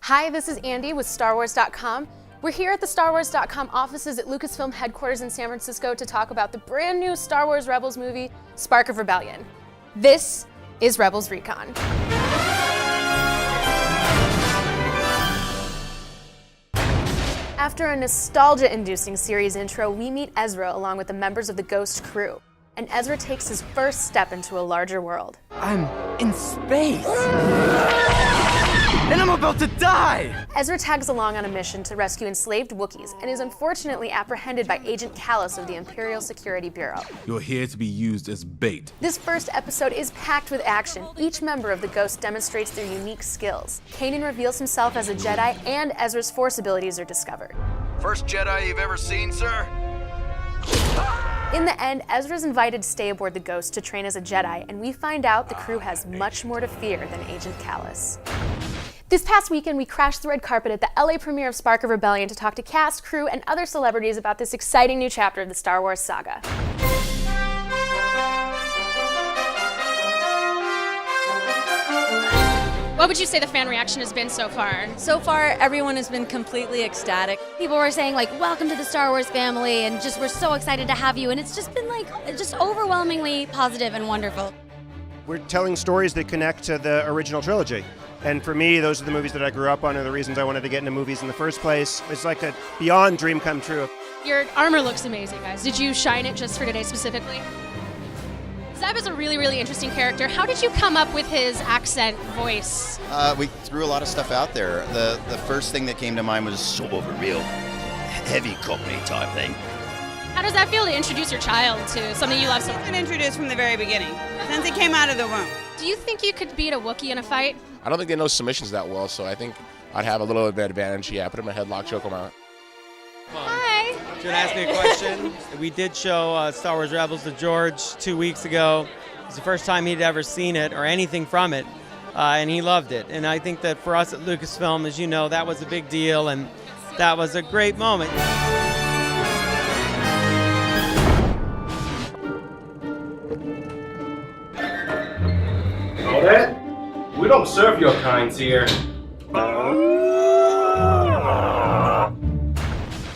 Hi, this is Andy with StarWars.com. We're here at the StarWars.com offices at Lucasfilm headquarters in San Francisco to talk about the brand new Star Wars Rebels movie, Spark of Rebellion. This is Rebels Recon. After a nostalgia-inducing series intro, we meet Ezra along with the members of the Ghost crew. And Ezra takes his first step into a larger world. I'm in space! And I'm about to die! Ezra tags along on a mission to rescue enslaved Wookiees and is unfortunately apprehended by Agent Kallus of the Imperial Security Bureau. You're here to be used as bait. This first episode is packed with action. Each member of the Ghost demonstrates their unique skills. Kanan reveals himself as a Jedi, and Ezra's Force abilities are discovered. First Jedi you've ever seen, sir? In the end, Ezra's invited to stay aboard the Ghost to train as a Jedi, and we find out the crew has much more to fear than Agent Kallus. This past weekend, we crashed the red carpet at the LA premiere of Spark of Rebellion to talk to cast, crew, and other celebrities about this exciting new chapter of the Star Wars saga. What would you say the fan reaction has been so far? So far, everyone has been completely ecstatic. People were saying like, welcome to the Star Wars family, and just we're so excited to have you, and it's just been like, just overwhelmingly positive and wonderful. We're telling stories that connect to the original trilogy. And for me, those are the movies that I grew up on, and the reasons I wanted to get into movies in the first place. It's like a beyond dream come true. Your armor looks amazing, guys. Did you shine it just for today specifically? Zeb is a really, really interesting character. How did you come up with his accent voice? We threw a lot of stuff out there. The first thing that came to mind was sort of a real heavy Cockney type thing. How does that feel to introduce your child to something you love so much? I've been introduced from the very beginning, since he came out of the womb. Do you think you could beat a Wookiee in a fight? I don't think they know submissions that well, so I think I'd have a little bit of advantage. Yeah, put him in a headlock, choke him out. Hi. Should ask me a question. We did show Star Wars Rebels to George 2 weeks ago. It's the first time he'd ever seen it or anything from it, and he loved it. And I think that for us at Lucasfilm, as you know, that was a big deal, and that was a great moment. Claudette, we don't serve your kinds here.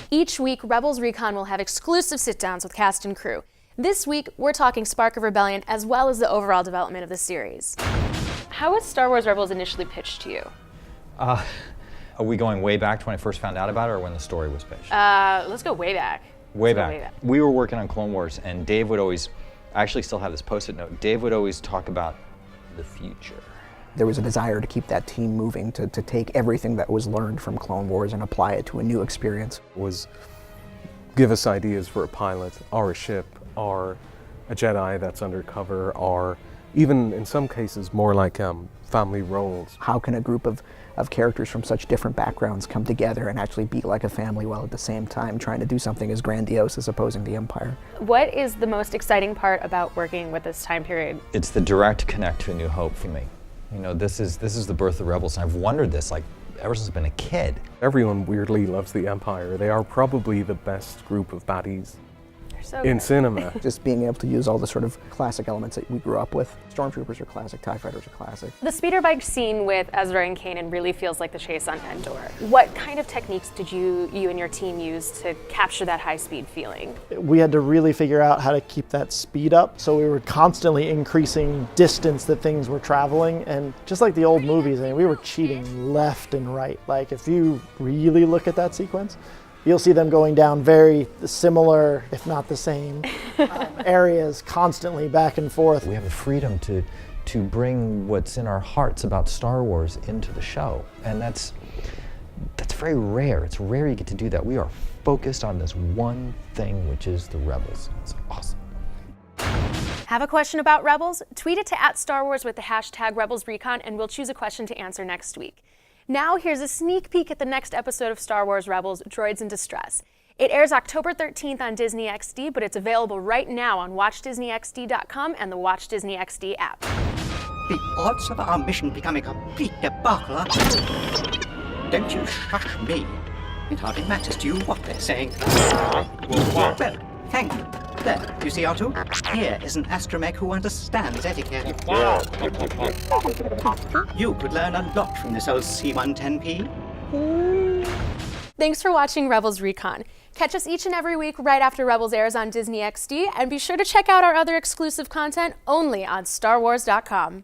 Each week, Rebels Recon will have exclusive sit-downs with cast and crew. This week, we're talking Spark of Rebellion as well as the overall development of the series. How was Star Wars Rebels initially pitched to you? Are we going way back to when I first found out about it, or when the story was pitched? Let's go way back. Way back. We were working on Clone Wars, and Dave would always, I actually still have this post-it note, Dave would always talk about the future. There was a desire to keep that team moving, to take everything that was learned from Clone Wars and apply it to a new experience. Was give us ideas for a pilot, or a ship, or a Jedi that's undercover, or even in some cases more like family roles. How can a group of characters from such different backgrounds come together and actually be like a family while at the same time trying to do something as grandiose as opposing the Empire? What is the most exciting part about working with this time period? It's the direct connect to A New Hope for me. You know, this is the birth of Rebels, and I've wondered this like ever since I've been a kid. Everyone weirdly loves the Empire. They are probably the best group of baddies so in cinema. Just being able to use all the sort of classic elements that we grew up with. Stormtroopers are classic, TIE fighters are classic. The speeder bike scene with Ezra and Kanan really feels like the chase on Endor. What kind of techniques did you and your team use to capture that high-speed feeling? We had to really figure out how to keep that speed up, so we were constantly increasing distance that things were traveling, and just like the old movies, I mean, we were cheating left and right. Like, if you really look at that sequence, you'll see them going down very similar, if not the same, areas constantly back and forth. We have the freedom to bring what's in our hearts about Star Wars into the show, and that's very rare. It's rare you get to do that. We are focused on this one thing, which is the Rebels. It's awesome. Have a question about Rebels? Tweet it to @StarWars with the hashtag RebelsRecon, and we'll choose a question to answer next week. Now here's a sneak peek at the next episode of Star Wars Rebels, Droids in Distress. It airs October 13th on Disney XD, but it's available right now on WatchDisneyXD.com and the Watch Disney XD app. The odds of our mission becoming a complete debacle are... Don't you shush me. It hardly matters to you what they're saying. Well, thank you. There, you see Autour? Here is an astromech who understands etiquette. You could learn a lot from this old C-110P. Thanks for watching Rebels Recon. Catch us each and every week right after Rebels airs on Disney XD, and be sure to check out our other exclusive content only on StarWars.com.